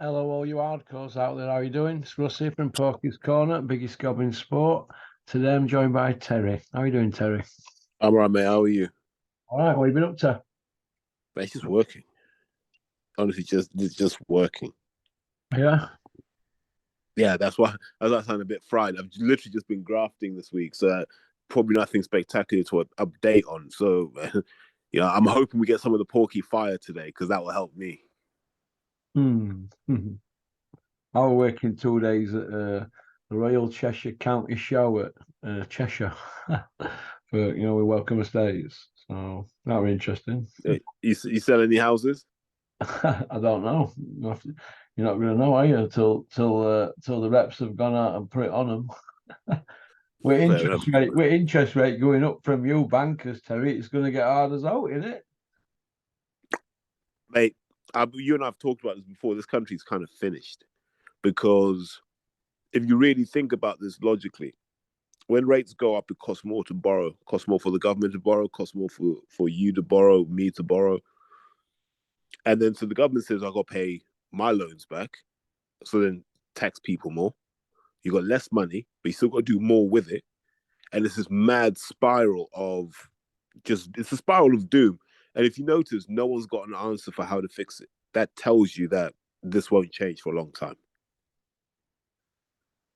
Hello, all you hardcores out there. How are you doing? It's Russ here from Porky's Corner, biggest gob in sport. Today I'm joined by Terry. How are you doing, Terry? I'm all right, mate. How are you? All right, what have you been up to? Mate, it's just working. Honestly, it's just working. Yeah. Yeah, that's why I sound a bit fried. I've literally just been grafting this week, so probably nothing spectacular to update on. So, yeah, I'm hoping we get some of the porky fire today because that will help me. Hmm. I was working 2 days at the Royal Cheshire County Show at Cheshire for we welcome estates. So that was interesting. You sell any houses? I don't know. You're not going to know, are you? Till the reps have gone out and put it on them. With Fair enough. interest rate going up from you bankers, Terry, it's going to get hard as out, isn't it? Mate, you and I have talked about this before. This country's kind of finished because if you really think about this logically, when rates go up, it costs more to borrow, costs more for the government to borrow, costs more for you to borrow, me to borrow. And then so the government says, I've got to pay my loans back. So then tax people more. You got less money, but you still got to do more with it. And it's this mad spiral of it's a spiral of doom. And if you notice, no one's got an answer for how to fix it. That tells you that this won't change for a long time.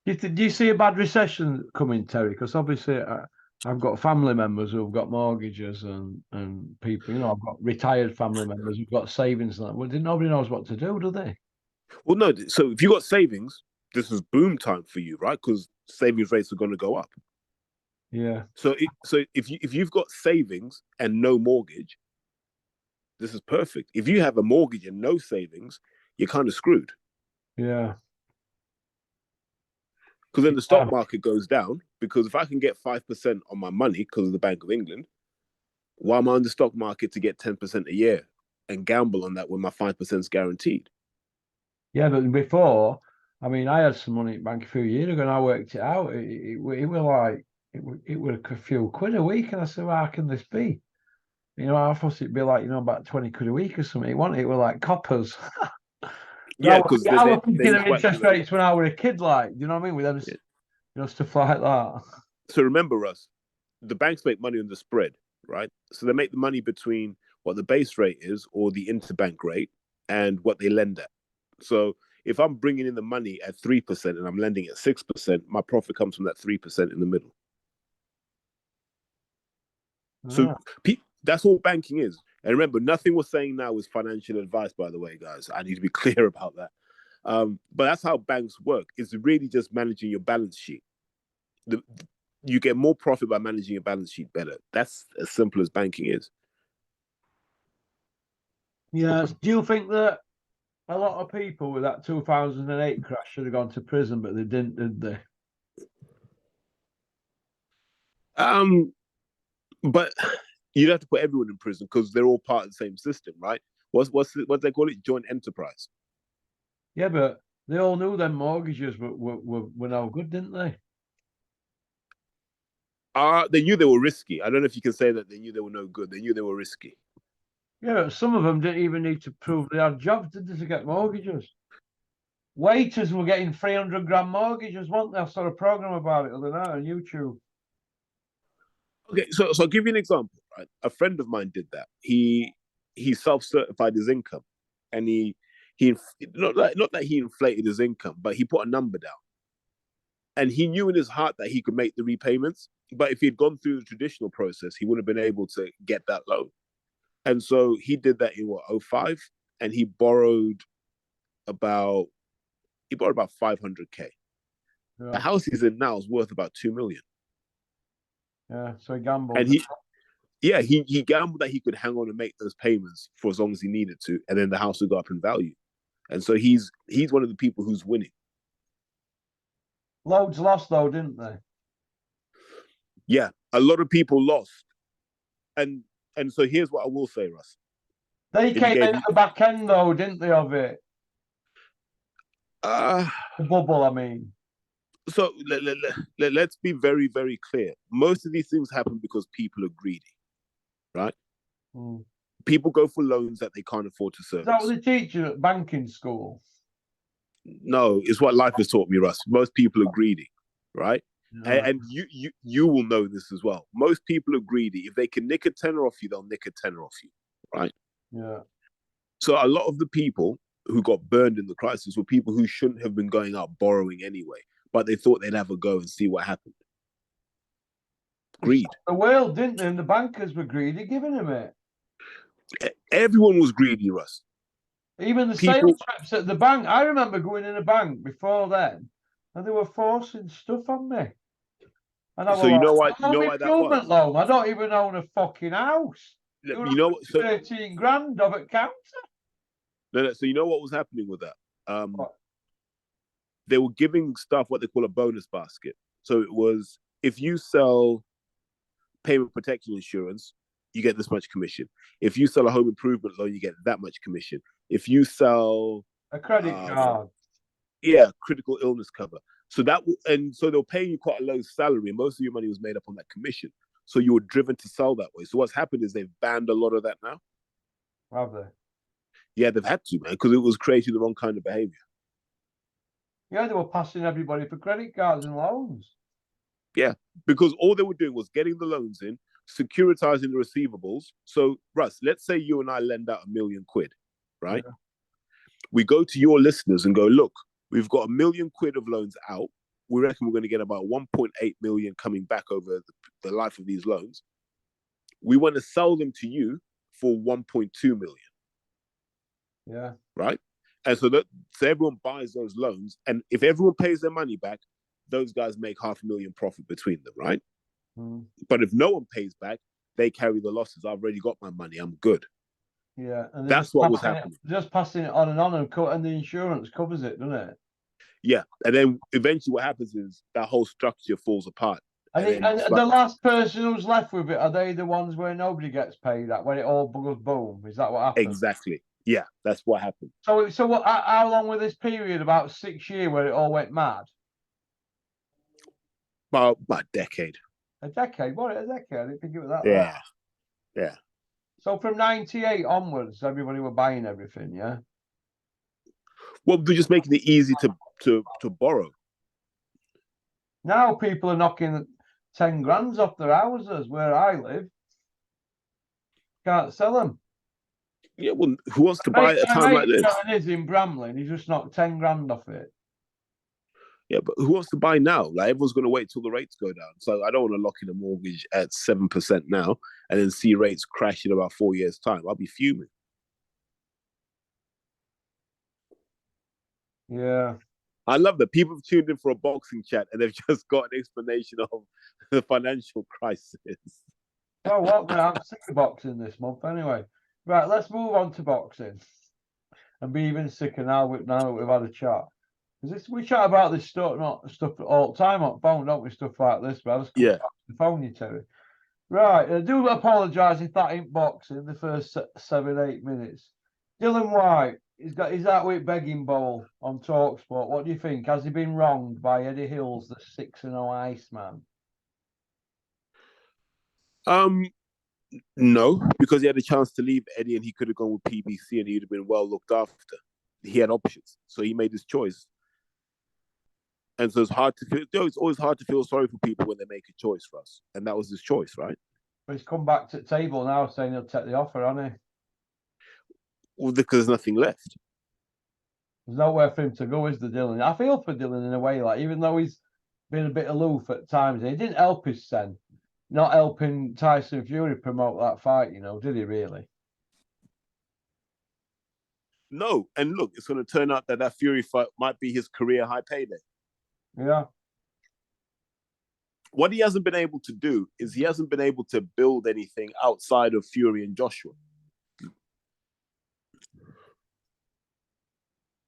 Do you see a bad recession coming, Terry? Because obviously I've got family members who've got mortgages and people, I've got retired family members who've got savings and that. Well, nobody knows what to do they? Well, no. So if you got savings, this is boom time for you, right? Because savings rates are going to go up. Yeah. So if you've got savings and no mortgage, this is perfect. If you have a mortgage and no savings, you're kind of screwed. Yeah. Because then the stock market goes down. Because if I can get 5% on my money because of the Bank of England, why am I on the stock market to get 10% a year and gamble on that when my 5% is guaranteed? Yeah, but before, I mean, I had some money at bank a few years ago and I worked it out. It was like, it was a few quid a week. And I said, well, how can this be? I thought it'd be like, about 20 quid a week or something. It was like coppers. Yeah, because I was they thinking of whack interest you rates when I was a kid, like, you know what I mean? With them, stuff like that. So remember, Russ, the banks make money on the spread, right? So they make the money between what the base rate is or the interbank rate and what they lend at. So if I'm bringing in the money at 3% and I'm lending at 6%, my profit comes from that 3% in the middle. So that's all banking is. And remember, nothing we're saying now is financial advice, by the way, guys. I need to be clear about that. But that's how banks work. It's really just managing your balance sheet. You get more profit by managing your balance sheet better. That's as simple as banking is. Yeah. Do you think that a lot of people with that 2008 crash should have gone to prison, but they didn't, did they? But you'd have to put everyone in prison because they're all part of the same system, right? What they call it? Joint enterprise. Yeah, but they all knew them mortgages were no good, didn't they? They knew they were risky. I don't know if you can say that they knew they were no good. They knew they were risky. Yeah, some of them didn't even need to prove they had jobs, did they, to get mortgages? Waiters were getting 300 grand mortgages, weren't they? I saw a program about it the other night on YouTube. Okay, so I'll give you an example. Right, a friend of mine did that. He self-certified his income, and he not that he inflated his income, but he put a number down, and he knew in his heart that he could make the repayments. But if he'd gone through the traditional process, he wouldn't have been able to get that loan. And so he did that in 05, and he borrowed about 500K. Yeah. The house he's in now is worth about 2 million. Yeah, so he gambled. And he gambled that he could hang on and make those payments for as long as he needed to, and then the house would go up in value. And so he's one of the people who's winning. Loads lost though, didn't they? Yeah, a lot of people lost. And so here's what I will say, Russ. They came in at the back end though, didn't they, of it? The bubble, I mean. So let's be very, very clear. Most of these things happen because people are greedy, right? People go for loans that they can't afford to service. Is that what they teach you at banking school? No, it's what life has taught me, Russ. Most people are greedy, right? Yeah. And you will know this as well. Most people are greedy. If they can nick a tenner off you, they'll nick a tenner off you, right? Yeah. So a lot of the people who got burned in the crisis were people who shouldn't have been going out borrowing anyway, but they thought they'd have a go and see what happened. Greed. The world, didn't they? And the bankers were greedy, giving them it. Everyone was greedy, Russ. Even the People. sales reps at the bank. I remember going in a bank before then, and they were forcing stuff on me. And I was So you like, know why? You home know why that improvement was. loan. I don't even own a fucking house. You were You know. So 13 grand of it counter. no. So you know what was happening with that? What? They were giving stuff what they call a bonus basket. So it was if you sell payment protection insurance, you get this much commission. If you sell a home improvement loan, you get that much commission. If you sell A credit card. yeah, critical illness cover. So so they'll pay you quite a low salary, and most of your money was made up on that commission. So you were driven to sell that way. So what's happened is they've banned a lot of that now. Have they? Yeah, they've had to, man, because it was creating the wrong kind of behavior. Yeah, they were passing everybody for credit cards and loans. Yeah, because all they were doing was getting the loans in, securitizing the receivables. So, Russ, let's say you and I lend out £1,000,000, right? Yeah. We go to your listeners and go, look, we've got £1,000,000 of loans out. We reckon we're going to get about 1.8 million coming back over the life of these loans. We want to sell them to you for 1.2 million. Yeah. Right. And so everyone buys those loans. And if everyone pays their money back, those guys make £500,000 profit between them. Right. Mm. But if no one pays back, they carry the losses. I've already got my money. I'm good. Yeah. And that's what was happening. Just passing it on, and the insurance covers it, doesn't it? Yeah. And then eventually what happens is that whole structure falls apart. And the last person who's left with it, are they the ones where nobody gets paid at, when it all goes boom? Is that what happens? Exactly. Yeah, that's what happened. So what? How long was this period? About 6 years where it all went mad? About a decade. A decade? What? A decade? I didn't think it was that Yeah. long. Yeah. So from 98 onwards, everybody were buying everything, yeah? Well, they're just making it easy to borrow. Now people are knocking 10 grand off their houses where I live. Can't sell them. Yeah, well, who wants to buy at a time like this? Is in Bramley, and he just knocked 10 grand off it. Yeah, but who wants to buy now? Like, everyone's going to wait till the rates go down. So I don't want to lock in a mortgage at 7% now and then see rates crash in about 4 years' time. I'll be fuming. Yeah. I love that people have tuned in for a boxing chat and they've just got an explanation of the financial crisis. Oh, what? I'm sick of boxing this month anyway. Right, let's move on to boxing. And be even sicker now that we've had a chat. Because we chat about this stuff, not stuff all the time on phone, don't we? Stuff like this, but I just come back to the phone, you Terry. Right, I do apologise if that ain't boxing the first 7-8 minutes. Dylan White, he's got his outwit begging bowl on TalkSport. What do you think? Has he been wronged by Eddie Hills, the 6-0 Iceman? No, because he had a chance to leave Eddie and he could have gone with PBC and he'd have been well looked after. He had options, so he made his choice. And so it's hard to feel. It's always hard to feel sorry for people when they make a choice for us, and that was his choice, right? But he's come back to the table now, saying he'll take the offer, hasn't he? Well, because there's nothing left. There's nowhere for him to go, is there, Dylan? I feel for Dylan in a way, like even though he's been a bit aloof at times, he didn't help his son. Not helping Tyson Fury promote that fight, did he really? No, and look, it's going to turn out that Fury fight might be his career high payday. Yeah. What he hasn't been able to do is he hasn't been able to build anything outside of Fury and Joshua.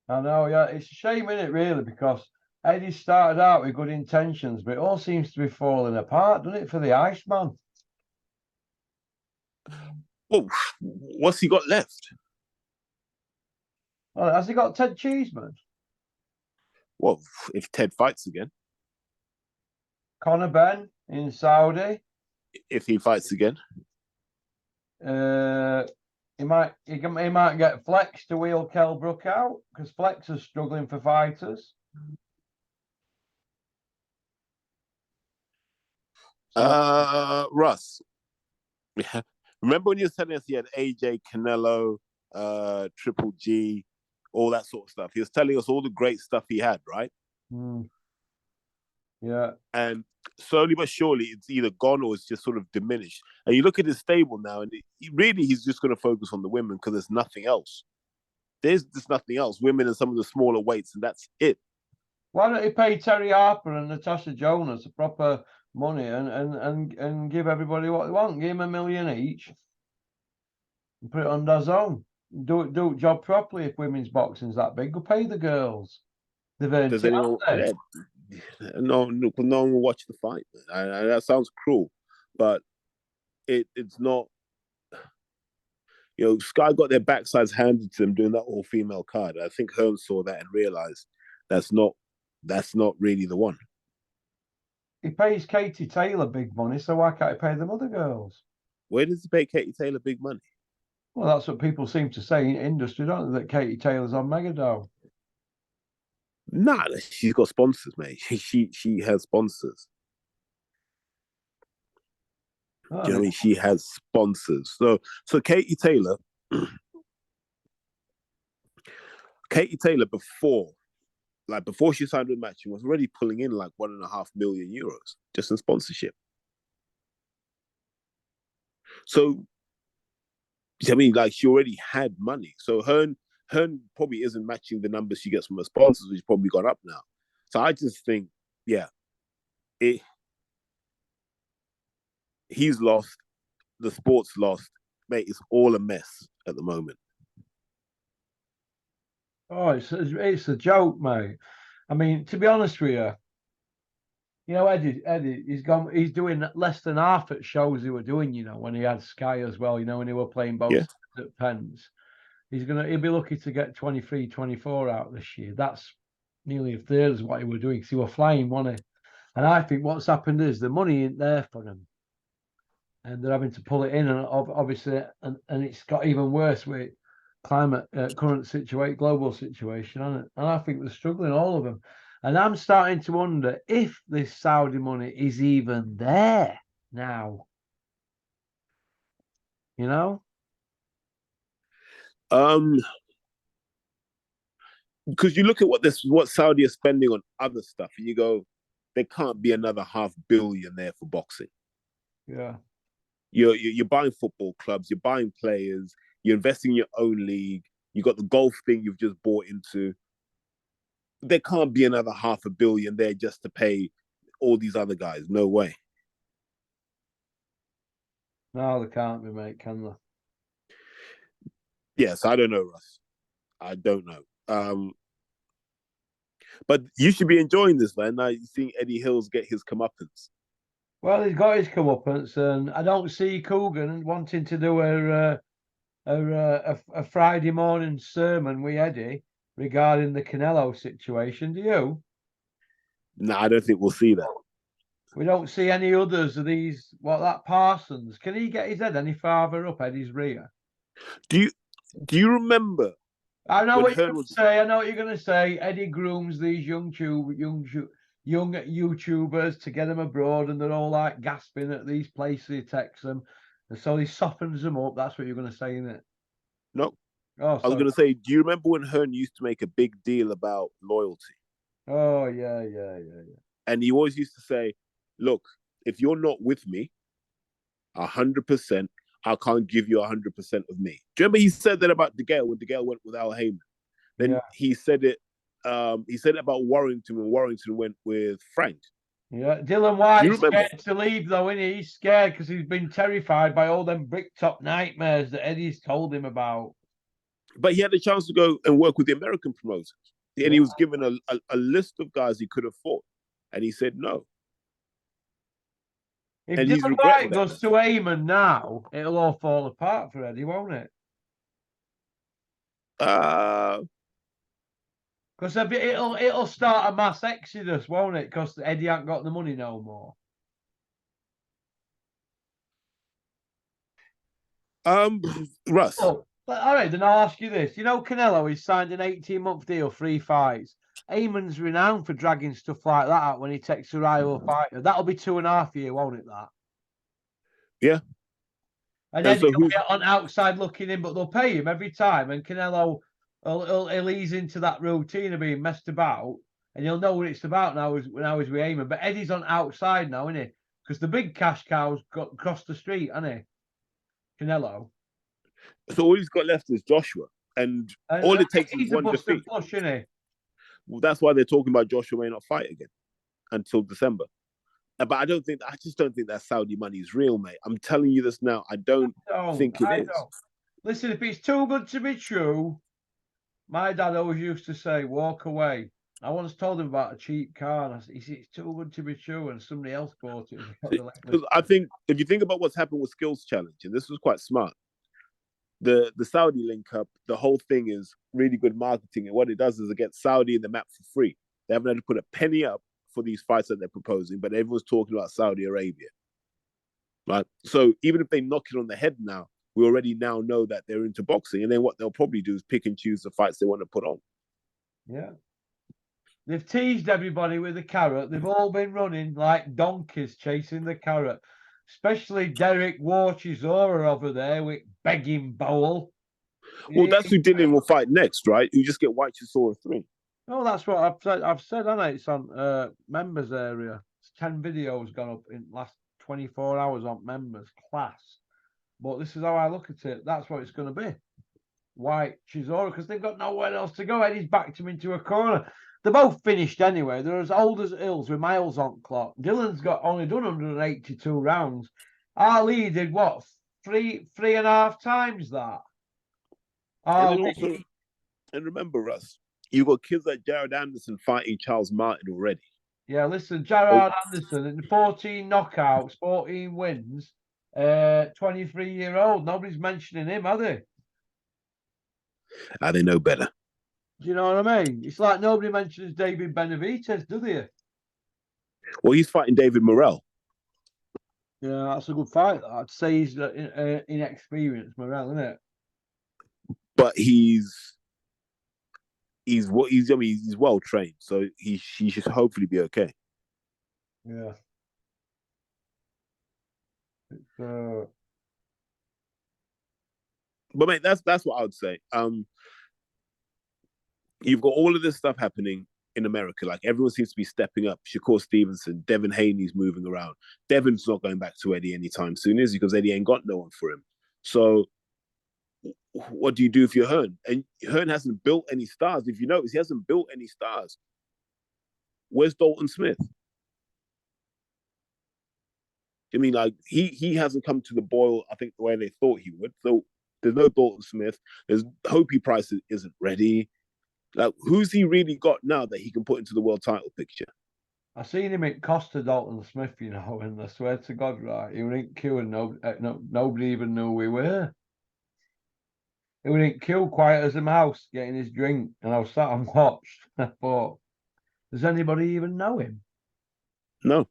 I know, yeah. It's a shame, isn't it, really, because Eddie started out with good intentions, but it all seems to be falling apart, doesn't it, for the Iceman? Well, what's he got left? Well, has he got Ted Cheeseman? Well, if Ted fights again. Conor Benn in Saudi. If he fights again. He might get Flex to wheel Kell Brook out because Flex is struggling for fighters. Russ, remember when you were telling us he had AJ, Canelo, Triple G, all that sort of stuff? He was telling us all the great stuff he had, right? Yeah. And slowly but surely, it's either gone or it's just sort of diminished. And you look at his stable now, and he's just going to focus on the women because there's nothing else. There's just nothing else. Women and some of the smaller weights, and that's it. Why don't you pay Terry Harper and Natasha Jonas a proper money and give everybody what they want? Give them $1 million each and put it on their zone. Do it job properly. If women's boxing's that big, go pay the girls. They've earned Does it, anyone? haven't they? No one will watch the fight. That sounds cruel, but it's not. Sky got their backsides handed to them doing that all-female card. I think Hearn saw that and realized that's not really the one. He pays Katie Taylor big money, so why can't he pay them other girls? Where does he pay Katie Taylor big money? Well, that's what people seem to say in industry, don't they? That Katie Taylor's on Megadow. Nah, she's got sponsors, mate. She has sponsors. Oh, Do you know what I mean? She has sponsors. So Katie Taylor before she signed with Matching was already pulling in like €1.5 million just in sponsorship. So I mean, like she already had money. So Hearn probably isn't matching the numbers she gets from her sponsors, which probably gone up now. So I just think, yeah, he's lost. The sport's lost, mate. It's all a mess at the moment. Oh, it's a joke, mate. I mean, to be honest with you, Eddie, he's doing less than half at shows he were doing, when he had Sky as well, when he were playing both Yeah. at Pence. He'll be lucky to get 23, 24 out this year. That's nearly a third of what he were doing because he were flying, wasn't he? And I think what's happened is the money ain't there for him. And they're having to pull it in, and obviously, and it's got even worse with climate, current situation, global situation, and I think they're struggling, all of them. And I'm starting to wonder if this Saudi money is even there now. Because you look at what Saudi is spending on other stuff, and you go, there can't be another $500 million there for boxing. Yeah. You're buying football clubs, you're buying players, you're investing in your own league. You got the golf thing you've just bought into. There can't be another $500 million there just to pay all these other guys. No way. No, they can't be, mate, can they? Yes, I don't know, Russ. I don't know. But you should be enjoying this, man. Now you seeing Eddie Hills get his comeuppance. Well, he's got his comeuppance, and I don't see Coogan wanting to do a Friday morning sermon with Eddie regarding the Canelo situation. Do you? No, I don't think we'll see that. We don't see any others of these. What, that Parsons? Can he get his head any farther up Eddie's rear? Do you remember? I know what you're going to say. I know what you're going to say. Eddie grooms these young YouTubers to get them abroad, and they're all like gasping at these places he takes them, and so he softens them up. That's what you're going to say, isn't it? No. Oh, I was going to say, do you remember when Hearn used to make a big deal about loyalty? Oh, yeah. And he always used to say, look, if you're not with me 100%, I can't give you 100% of me. Do you remember he said that about DeGale when DeGale went with Al Heyman? Then he said it about Warrington when Warrington went with Frank. Yeah, Dylan White's scared to leave, though, isn't he? He's scared because he's been terrified by all them bricktop nightmares that Eddie's told him about. But he had a chance to go and work with the American promoters. And he was given a list of guys he could have fought. And he said no. If Dylan White goes to Heyman now, it'll all fall apart for Eddie, won't it? Because it'll start a mass exodus, won't it? Because Eddie ain't got the money no more. Russ. Oh, All right, then I'll ask you this. You know, Canelo, he's signed an 18-month deal, 3 fights. Eamon's renowned for dragging stuff like that out when he takes a rival fighter. That'll be 2.5 years, won't it, that? Yeah. And And Eddie so will who's be on outside looking in, but they'll pay him every time. And Canelo he'll ease into that routine of being messed about, and he'll know what it's about now. Now he's with Eamon. But Eddie's on outside now, isn't he? Because the big cash cow's got across the street, hasn't he? Canelo. so all he's got left is Joshua, and And all it takes is he's a one defeat. busted push, isn't he? Well, that's why they're talking about Joshua may not fight again until December. But I just don't think that Saudi money is real, mate. I'm telling you this now. I don't think it I is. don't. Listen, if it's too good to be true, my dad always used to say, walk away. I once told him about a cheap car, and I said, it's too good to be true, and somebody else bought it. Because I think if you think about what's happened with Skills Challenge, and this was quite smart, the Saudi link up, the whole thing is really good marketing. And what it does is it gets Saudi in the map for free. They haven't had to put a penny up for these fights that they're proposing, but everyone's talking about Saudi Arabia. Right. So even if they knock it on the head now, we already now know that they're into boxing. And then what they'll probably do is pick and choose the fights they want to put on. Yeah. They've teased everybody with the carrot. They've all been running like donkeys chasing the carrot. Especially Derek Warchizora over there with begging bowl. Well, that's who Dylan will fight next, right? You just get White Chisora 3. Oh, that's what I've said. Haven't I? It's on members area. It's 10 videos gone up in last 24 hours on members class. But this is how I look at it. That's what it's going to be. White Chisora, because they've got nowhere else to go. Eddie's backed him into a corner. They're both finished anyway. They're as old as hills with miles on clock. Dylan's got only done 182 rounds. Ali did what? Three and a half times that. And then also, and remember, Russ, you've got kids like Jared Anderson fighting Charles Martin already. Yeah, listen, Jared Anderson in 14 knockouts, 14 wins, 23-year-old. Nobody's mentioning him, are they? They know better. Do you know what I mean? It's like nobody mentions David Benavidez, do they? Well, he's fighting David Morrell. Yeah, that's a good fight. I'd say he's inexperienced, Morel, isn't it? But he's well trained, so he should hopefully be okay. Yeah. But mate, that's what I would say. You've got all of this stuff happening in America. Like everyone seems to be stepping up. Shakur Stevenson, Devin Haney's moving around. Devin's not going back to Eddie anytime soon, is he? Because Eddie ain't got no one for him. So what do you do if you're Hearn? And Hearn hasn't built any stars. If you notice, he hasn't built any stars. Where's Dalton Smith? I mean, like he hasn't come to the boil, I think, the way they thought he would. So there's no Dalton Smith. There's Hopey Price isn't ready. Like, who's he really got now that he can put into the world title picture? I seen him at Costa Dalton Smith, you know, and I swear to God, right, he was in queue and nobody even knew we were. He was in queue, quiet as a mouse, getting his drink, and I was sat and watched. I thought, does anybody even know him? No.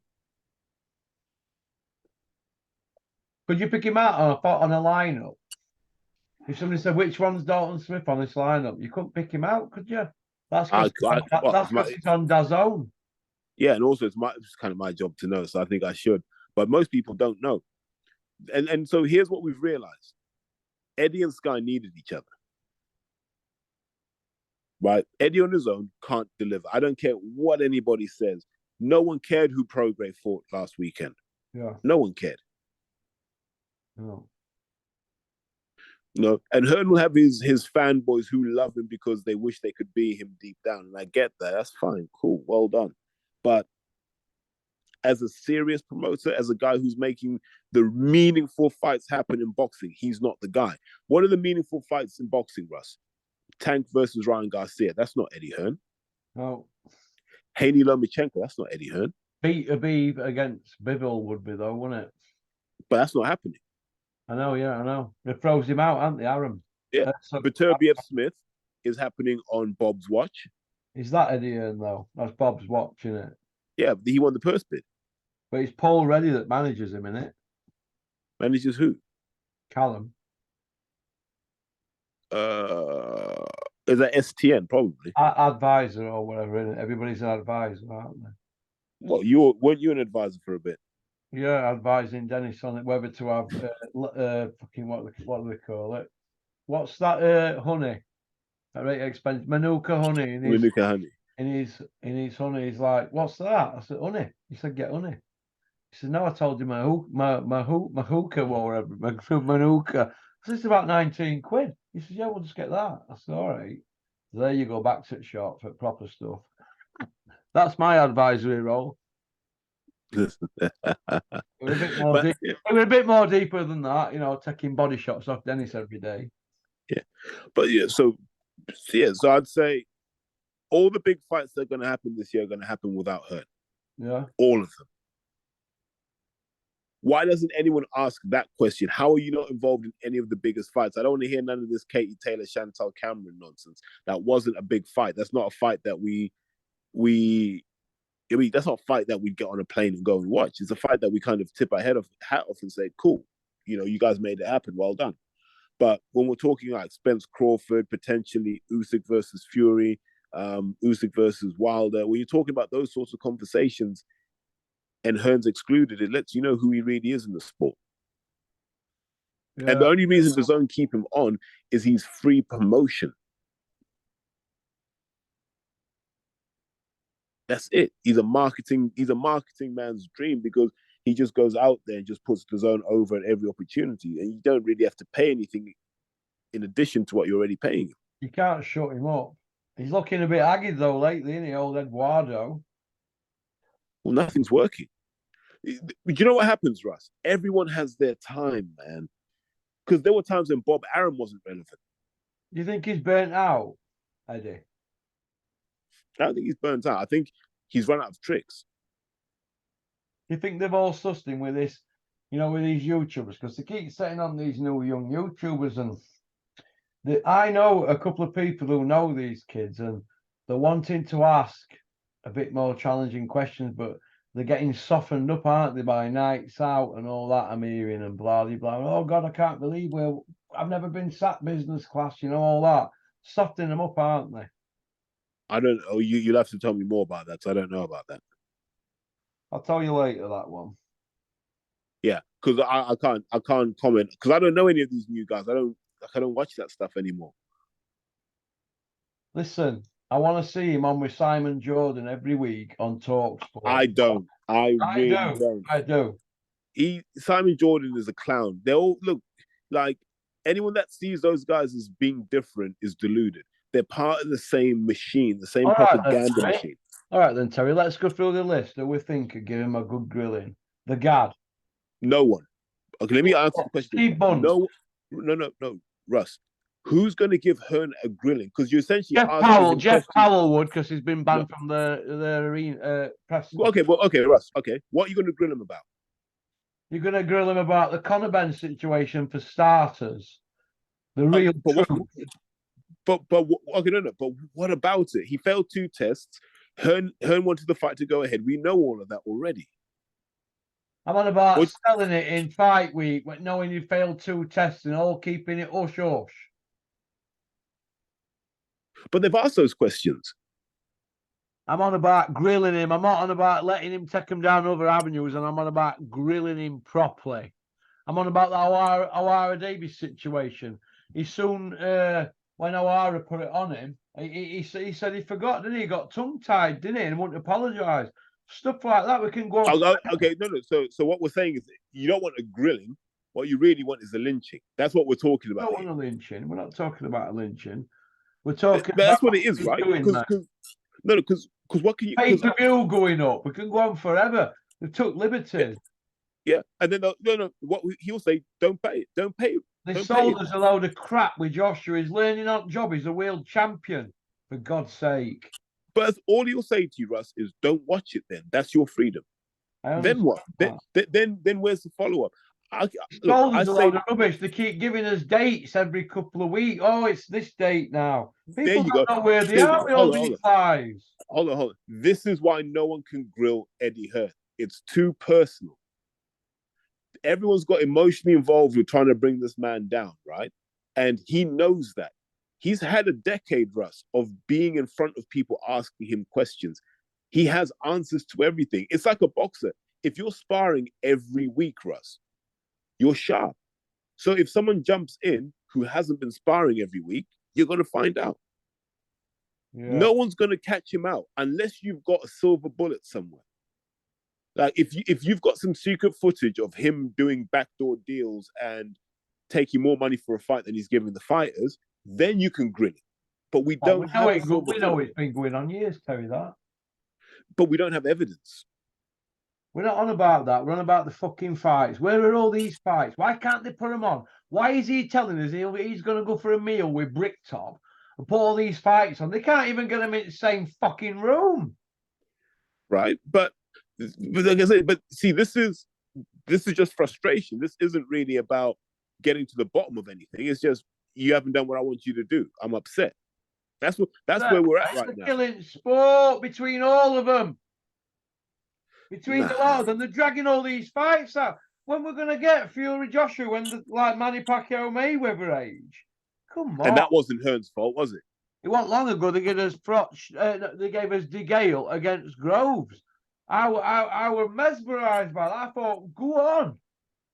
Could you pick him out on a lineup? If somebody said, which one's Dalton Smith on this lineup, you couldn't pick him out, could you? That's because it's on DAZN. Yeah, and also it's kind of my job to know, so I think I should. But most people don't know. And so here's what we've realized. Eddie and Sky needed each other. Right? Eddie on his own can't deliver. I don't care what anybody says. No one cared who Prograis fought last weekend. Yeah. No one cared. No. No, and Hearn will have his fanboys who love him because they wish they could be him deep down. And I get that. That's fine. Cool. Well done. But as a serious promoter, as a guy who's making the meaningful fights happen in boxing, he's not the guy. What are the meaningful fights in boxing, Russ? Tank versus Ryan Garcia. That's not Eddie Hearn. No. Haney Lomachenko. That's not Eddie Hearn. Beat Habib against Bivol would be, though, wouldn't it? But that's not happening. I know. They froze him out, haven't they, Aaron? Yeah. Beterbiev Smith is happening on Bob's watch. Is that Eddie Hearn, though? That's Bob's watch, isn't it? Yeah, he won the purse bid. But it's Paul Reddy that manages him, isn't it? Manages who? Callum. Is that STN probably? Advisor or whatever. Isn't it? Everybody's an advisor, aren't they? Well, weren't you an advisor for a bit? Yeah, advising Dennis on it whether to have fucking what do they call it? What's that honey? That rate expensive Manuka honey Manuka honey. in his honey. He's like, what's that? I said, honey. He said, get honey. He said, no, I told you my hookah or whatever, my manuka. I said, it's about 19 quid. He said, yeah, we'll just get that. I said, all right. So there you go, back to the shop for proper stuff. That's my advisory role. It was a bit more deep. It was a bit more deeper than that, taking body shots off Dennis every day. Yeah, but so I'd say all the big fights that are going to happen this year are going to happen without Hearn. Yeah, all of them. Why doesn't anyone ask that question? How are you not involved in any of the biggest fights? I don't want to hear none of this Katie Taylor, Chantal Cameron nonsense. That wasn't a big fight. That's not a fight that that's not a fight that we get on a plane and go and watch. It's a fight that we kind of tip our hat off and say, cool, you guys made it happen. Well done. But when we're talking like Spence Crawford, potentially Usyk versus Fury, Usyk versus Wilder, when you're talking about those sorts of conversations and Hearn's excluded, it lets you know who he really is in the sport. Yeah. And the only reason the zone keep him on is he's free promotion. That's it. He's a marketing man's dream because he just goes out there and just puts the zone over at every opportunity, and you don't really have to pay anything in addition to what you're already paying him. You can't shut him up. He's looking a bit aggy though lately, isn't he, old Eduardo? Well, nothing's working. Do you know what happens, Russ? Everyone has their time, man. Because there were times when Bob Arum wasn't relevant. You think he's burnt out, Eddie? I don't think he's burnt out. I think he's run out of tricks. You think they've all sussed him with this, with these YouTubers? Because they keep setting on these new young YouTubers, and I know a couple of people who know these kids, and they're wanting to ask a bit more challenging questions, but they're getting softened up, aren't they, by nights out and all that I'm hearing and blah, blah, blah. Oh, God, I can't believe I've never been sat business class, all that. Softening them up, aren't they? I don't know. You'll have to tell me more about that, so I don't know about that. I'll tell you later, that one. Yeah, because I can't comment, because I don't know any of these new guys. I don't watch that stuff anymore. Listen, I want to see him on with Simon Jordan every week on TalkSport. I don't. I really don't. I do. Simon Jordan is a clown. They all look like anyone that sees those guys as being different is deluded. They're part of the same machine, the same propaganda machine. All right then, Terry, let's go through the list that we think could give him a good grilling. The Gad. No one. Okay, let me answer the question. Steve Bunce. No, Russ. Who's going to give Hearn a grilling? Because you essentially Jeff Powell would, because he's been banned from the arena press. Okay, Russ. Okay, what are you going to grill him about? You're going to grill him about the Conor Benn situation for starters. The real truth. But what about it? He failed 2 tests. Hearn wanted the fight to go ahead. We know all of that already. I'm on about selling it in fight week, knowing you failed 2 tests and all keeping it hush-hush. But they've asked those questions. I'm on about grilling him. I'm not on about letting him take him down other avenues, and I'm on about grilling him properly. I'm on about the O'Hara Davies situation. He soon, when O'Hara put it on him, he said he forgot, didn't he? He got tongue-tied, didn't he? And wouldn't apologise. Stuff like that, we can go on. Okay, no. So what we're saying is you don't want a grilling. What you really want is a lynching. That's what we're talking about. We don't want a lynching. We're not talking about a lynching. We're talking that's what it is, right? Because what can you... Pay-per-view going up. We can go on forever. They took liberties. Yeah, and then what he'll say, don't pay it. They sold us a load of crap with Joshua. He's learning on job. He's a world champion, for God's sake. But all he'll say to you, Russ, is don't watch it then. That's your freedom. Then what? Then where's the follow-up? Sold us a load of rubbish. They keep giving us dates every couple of weeks. Oh, it's this date now. People don't know where they are with all these lives. Hold on. This is why no one can grill Eddie Hearn. It's too personal. Everyone's got emotionally involved with trying to bring this man down, right? And he knows that. He's had a decade, Russ, of being in front of people asking him questions. He has answers to everything. It's like a boxer. If you're sparring every week, Russ, you're sharp. So if someone jumps in who hasn't been sparring every week, you're going to find out. Yeah. No one's going to catch him out unless you've got a silver bullet somewhere. Like if you've got some secret footage of him doing backdoor deals and taking more money for a fight than he's giving the fighters, then you can grill it. But we don't have. We know it's been going on years, Terry. That. But we don't have evidence. We're not on about that. We're on about the fucking fights. Where are all these fights? Why can't they put them on? Why is he telling us he's going to go for a meal with Bricktop and put all these fights on? They can't even get them in the same fucking room. Right, but like I say, but see, this is just frustration. This isn't really about getting to the bottom of anything. It's just you haven't done what I want you to do. I'm upset. That's where we're at right now. Killing sport between all of them. Between the lot of them, they're dragging all these fights out. When we're going to get Fury Joshua when like Manny Pacquiao Mayweather age? Come on. And that wasn't Hearn's fault, was it? It wasn't long ago they gave us De Gale against Groves. I were mesmerised by that. I thought, go on.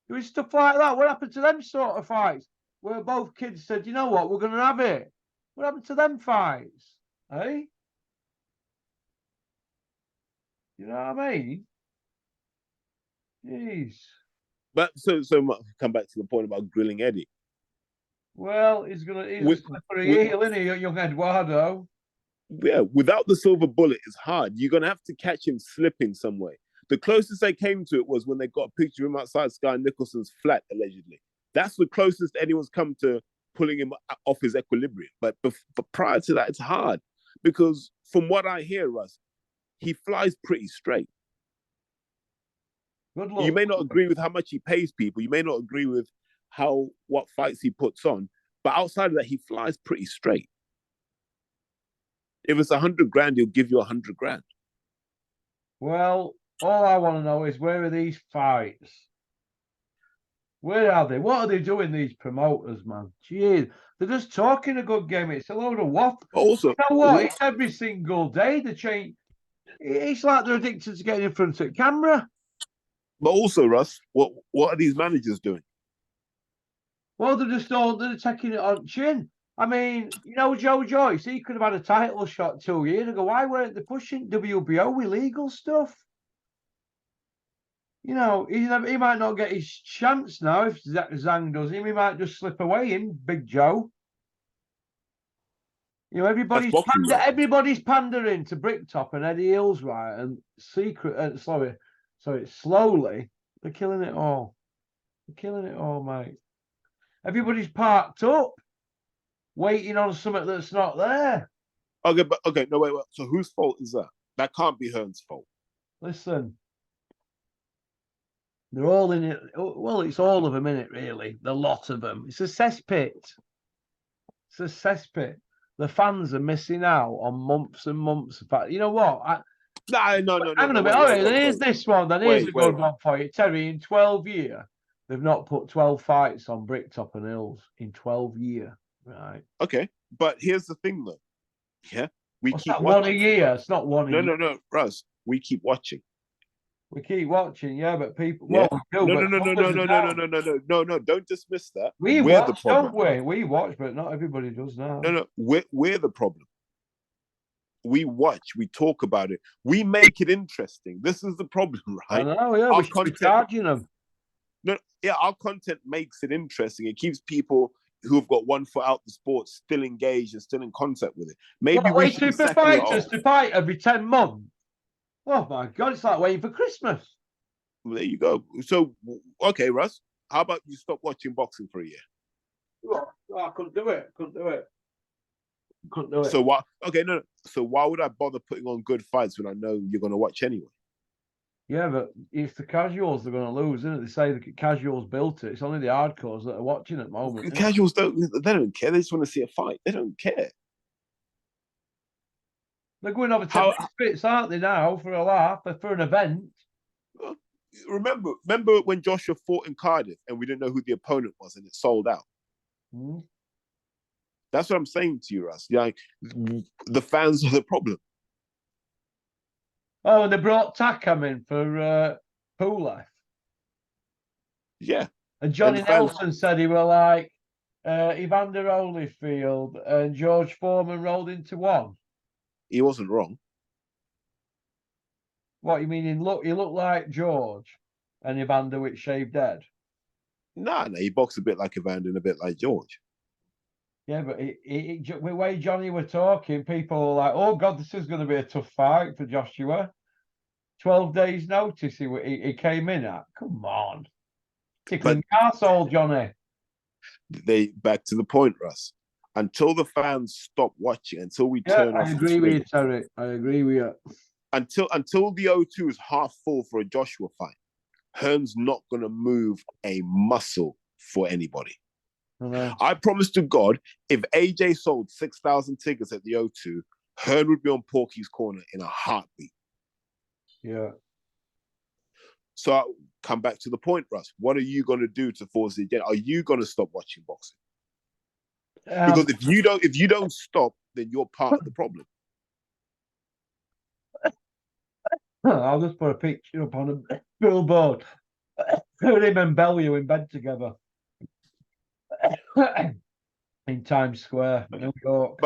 Doing stuff like that. What happened to them sort of fights? Where both kids said, you know what, we're going to have it. What happened to them fights? Eh? You know what I mean? Jeez. But so come back to the point about grilling Eddie. Well, he's a slippery heel, isn't he, young Eduardo? Yeah, without the silver bullet, it's hard. You're going to have to catch him slipping some way. The closest they came to it was when they got a picture of him outside Sky Nicholson's flat, allegedly. That's the closest anyone's come to pulling him off his equilibrium. But prior to that, it's hard. Because from what I hear, Russ, he flies pretty straight. Good luck. You may not agree with how much he pays people. You may not agree with what fights he puts on. But outside of that, he flies pretty straight. If it's 100 grand, he'll give you 100 grand. Well, all I want to know is where are these fights? Where are they? What are they doing, these promoters, man? Jeez, they're just talking a good game. It's a load of waffle. Also, you know what? It's every single day they change. It's like they're addicted to getting in front of the camera. But also, Russ, what are these managers doing? Well, they're taking it on chin. I mean, you know, Joe Joyce, he could have had a title shot 2 years ago. Why weren't they pushing WBO with legal stuff? You know, he might not get his chance now if Zhang does him. He might just slip away in Big Joe. You know, everybody's pandering to Bricktop and Eddie Hills, right? And slowly, they're killing it all. They're killing it all, mate. Everybody's parked up, waiting on something that's not there. Okay, no, wait. So whose fault is that? That can't be Hearn's fault. Listen, they're all in it. Well, it's all of them in it, really. The lot of them. It's a cesspit. It's a cesspit. The fans are missing out on months and months. You know what? No. Hang on a bit. All right, then here's this one. Then here's a good one for you, Terry. In 12 years, they've not put 12 fights on Bricktop and Hills in 12 years, right? Okay, but here's the thing, though. Yeah, we keep watching. One a year. It's not one a year. No, Russ. We keep watching. We keep watching, yeah, but people. Yeah. Well, no. Don't dismiss that. We watch, don't we? We watch, but not everybody does now. No. We're the problem. We watch. We talk about it. We make it interesting. This is the problem, right? I know. Yeah, we should be charging them. No, yeah, our content makes it interesting. It keeps people who've got one foot out the sport still engaged and still in contact with it. Maybe we should super fighters to fight every 10 months. Oh my God, it's like waiting for Christmas. Well, there you go. So, okay, Russ, how about you stop watching boxing for a year? Oh, I couldn't do it. So why? Okay, no. So why would I bother putting on good fights when I know you're going to watch anyway? Yeah, but it's the casuals they're going to lose, isn't it? They say the casuals built it. It's only the hardcores that are watching at the moment. The casuals don't care. They just want to see a fight. They don't care. They're going over to bits, aren't they, now, for a laugh, for an event? Remember when Joshua fought in Cardiff and we didn't know who the opponent was and it sold out? Mm. That's what I'm saying to you, Russ. Like the fans are the problem. Oh, they brought Takam in for Pulef. Yeah, And and the Johnny fans. Nelson said he were like Evander Holyfield and George Foreman rolled into one. He wasn't wrong. What you mean? He looked like George and Evander with shaved head. Nah, he boxed a bit like Evander and a bit like George. Yeah, but the way Johnny were talking, people were like, "Oh God, this is going to be a tough fight for Joshua." 12 days notice he came in at. Come on, tickling But arsehole, Johnny. they back to the point, Russ. Until the fans stop watching, until we Yeah, turn I off the agree with you, screen, Terry. I agree with you. until the O2 is half full for a Joshua fight, Hearn's not going to move a muscle for anybody. I promise to God, if AJ sold 6,000 tickets at the O2, Hearn would be on Porky's corner in a heartbeat. Yeah. So I'll come back to the point, Russ. What are you going to do to force it again? Are you going to stop watching boxing? Because if you don't stop, then you're part of the problem. I'll just put a picture up on a billboard. Him and Bellew in bed together in Times Square, New York.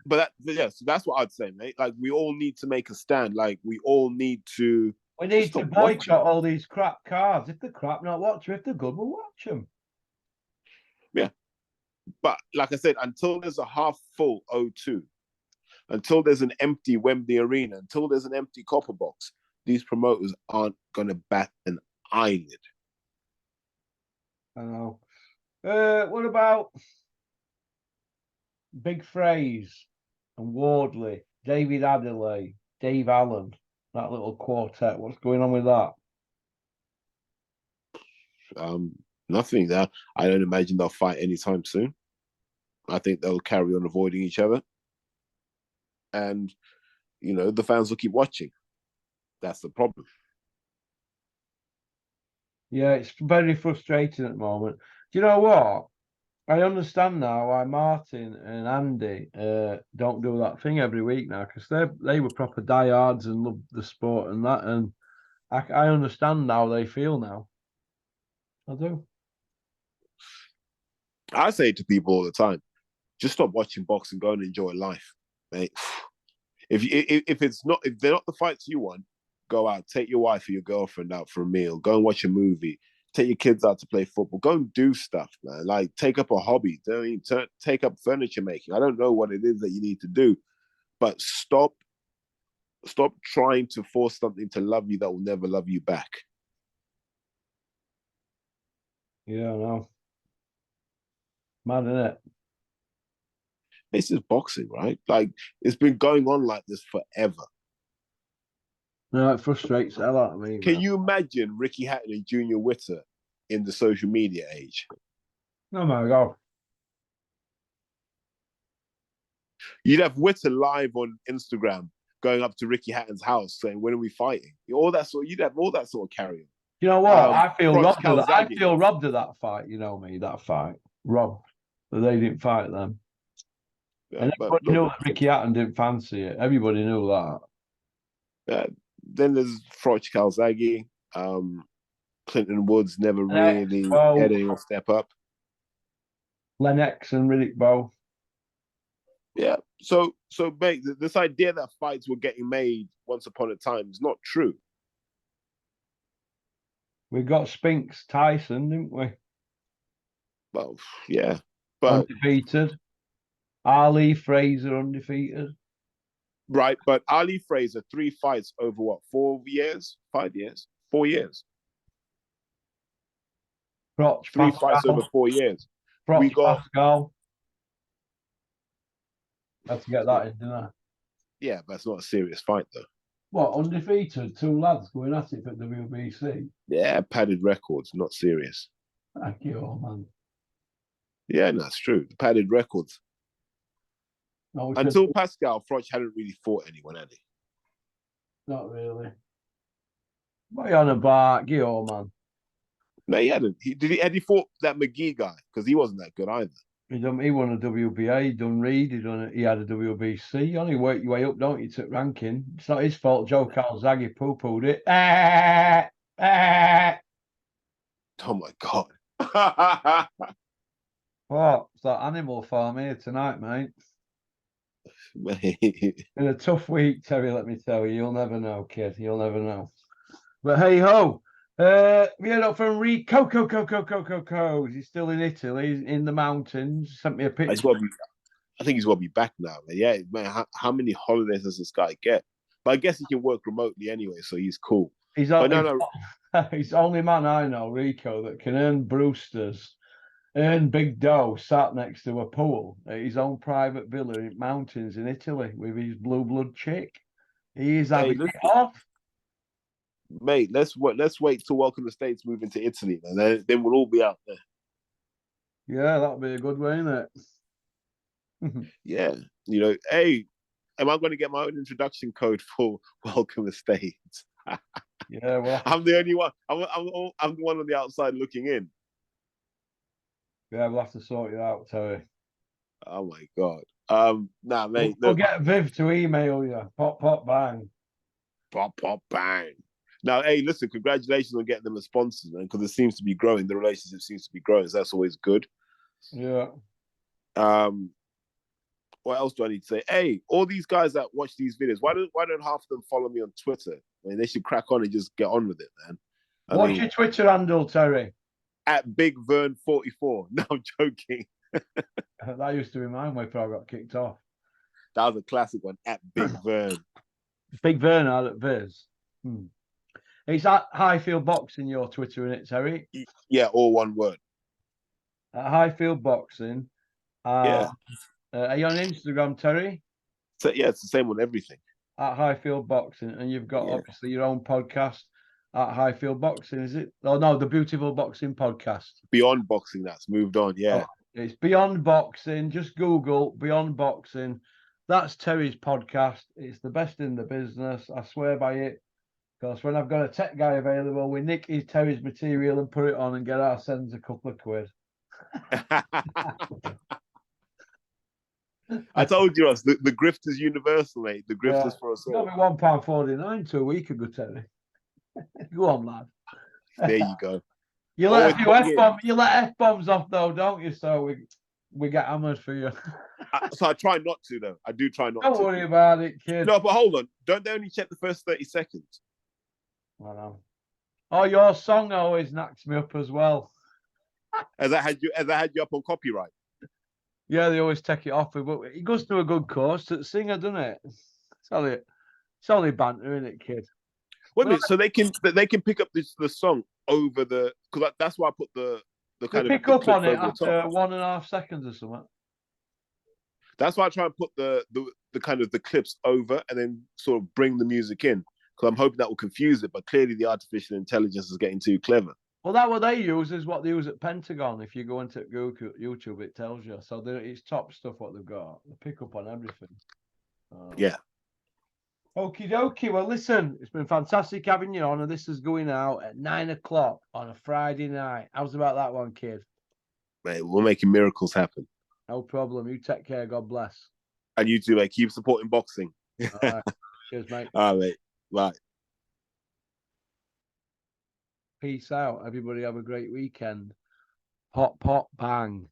But so that's what I'd say, mate. Like we all need to make a stand. Like we all need to. We need to boycott all these crap cards. If they're crap, not watch them. If they're good, we'll watch them. Yeah, but like I said, until there's a half full O2, until there's an empty Wembley Arena, until there's an empty Copper Box, these promoters aren't going to bat an eyelid. I know. What about Big Phrase and Wardley, David Adelaide, Dave Allen, that little quartet? What's going on with that? Nothing there. I don't imagine they'll fight anytime soon. I think they'll carry on avoiding each other. And, the fans will keep watching. That's the problem. Yeah, it's very frustrating at the moment. Do you know what? I understand now why Martin and Andy don't do that thing every week now, because they were proper diehards and loved the sport and that, and I understand how they feel now. I do. I say to people all the time, just stop watching boxing, go and enjoy life, mate. If they're not the fights you want, go out, take your wife or your girlfriend out for a meal, go and watch a movie, take your kids out to play football, go and do stuff, man. Like take up a hobby, take up furniture making. I don't know what it is that you need to do, but stop trying to force something to love you that will never love you back. Yeah, I know. Mad, isn't it? This is boxing, right? Like it's been going on like this forever. No, it frustrates the hell out of me. Can you imagine Ricky Hatton and Junior Witter in the social media age? Oh my God. You'd have Witter live on Instagram going up to Ricky Hatton's house saying, "When are we fighting?" All that sort. You'd have all that sort of carry on. You know what? I feel robbed of that. I Calzaghe. feel robbed of that fight. You know me, that fight. Robbed. But they didn't fight them. Yeah, And everybody knew that Ricky Hatton didn't fancy it. Everybody knew that. Then there's Froch Calzaghe. Clinton Woods never really Bowe, had any step up. Lennox and Riddick Bowe. Yeah. So mate, this idea that fights were getting made once upon a time is not true. We got Spinks Tyson, didn't we? Well, yeah. But undefeated. Ali Fraser undefeated. Right, but Ali Fraser, 3 fights over what, 4 years? 5 years? 4 years? Froch, 3 Pascal. fights over 4 years. We got Pascal. Had to get that in, didn't I? Yeah, but it's not a serious fight though. What, undefeated? 2 lads going at it for WBC? Yeah, padded records, not serious. Thank you, old man. Yeah, no, that's true. The padded records. No, until Pascal, Froch hadn't really fought anyone, had he? Not really. What are you on about? Get on, man. No, he hadn't. Had he fought that McGee guy? Because he wasn't that good either. He won a WBA, he done Reed, he had a WBC. You only work your way up, don't you, to ranking? It's not his fault. Joe Calzaghe poo-pooed it. Oh my God. What? It's that animal farm here tonight, mate. Mate. Been a tough week, Terry, let me tell you. You'll never know, kid. You'll never know. But hey ho. We heard up from Rico. He's still in Italy, he's in the mountains. Sent me a picture. I think he's got to be back now, man. Yeah, man. How many holidays does this guy get? But I guess he can work remotely anyway, so he's cool. He's the only man I know, Rico, that can earn Brewsters, earn big dough, sat next to a pool at his own private villa in mountains in Italy with his blue blood chick. He is having it off. Mate, let's wait till Welcome to the States move into Italy, man. Then we'll all be out there. Yeah, that'll be a good way, isn't it? Yeah, hey, am I going to get my own introduction code for Welcome to the States? Yeah, well, I'm the only one. I'm the one on the outside looking in. Yeah, we'll have to sort you out, Terry. Oh my God. Nah, mate. We'll get Viv to email you. Pop, pop, bang. Pop, pop, bang. Now, hey, listen, congratulations on getting them as sponsors, man, because it seems to be growing. The relationship seems to be growing, so that's always good. Yeah. What else do I need to say? Hey, all these guys that watch these videos, why don't half of them follow me on Twitter? I mean, they should crack on and just get on with it, man. What's your Twitter handle, Terry? At Big Vern 44. No, I'm joking. That used to be mine before I got kicked off. That was a classic one. At Big Vern. Big Vern out at Viz. It's at Highfield Boxing, your Twitter, isn't it, Terry? Yeah, all one word. At Highfield Boxing. Yeah. Are you on Instagram, Terry? So, yeah, it's the same on everything. At Highfield Boxing. And you've got obviously your own podcast at Highfield Boxing, is it? Oh, no, the Beautiful Boxing Podcast. Beyond Boxing, that's moved on, yeah. Oh, it's Beyond Boxing. Just Google Beyond Boxing. That's Terry's podcast. It's the best in the business. I swear by it. Because when I've got a tech guy available, we nick his Terry's material and put it on and get ourselves a couple of quid. I told you, the grift is universal, mate. The grift is for us all. £1.49 to a week ago, Terry. Go on, lad. There you go. You let a few F-bombs. You let F-bombs off though, don't you? So we get hammered for you. So I try not to, though. I do try not to. Don't worry about it, kid. No, but hold on. Don't they only check the first 30 seconds? I know. Oh, your song always knocks me up as well. Has that had you up on copyright? Yeah, they always take it off. But he goes through a good course to singer, doesn't it? It's only banter, isn't it, kid? Wait a minute. So they can pick up the song over because that's why I put the kind pick up on it after 1.5 seconds or something. That's why I try and put the kind of the clips over and then sort of bring the music in, because I'm hoping that will confuse it. But clearly, the artificial intelligence is getting too clever. Well, that what they use is what they use at Pentagon. If you go into YouTube, it tells you. So it's top stuff what they've got. They pick up on everything. Yeah. Okie dokie. Well, listen, it's been fantastic having you on, and this is going out at 9 o'clock on a Friday night. How's about that one, kid? Mate, we're making miracles happen. No problem. You take care. God bless. And you too, mate. Keep supporting boxing. All right. Cheers, mate. All right, mate. Bye. Peace out. Everybody have a great weekend. Pop, pop, bang.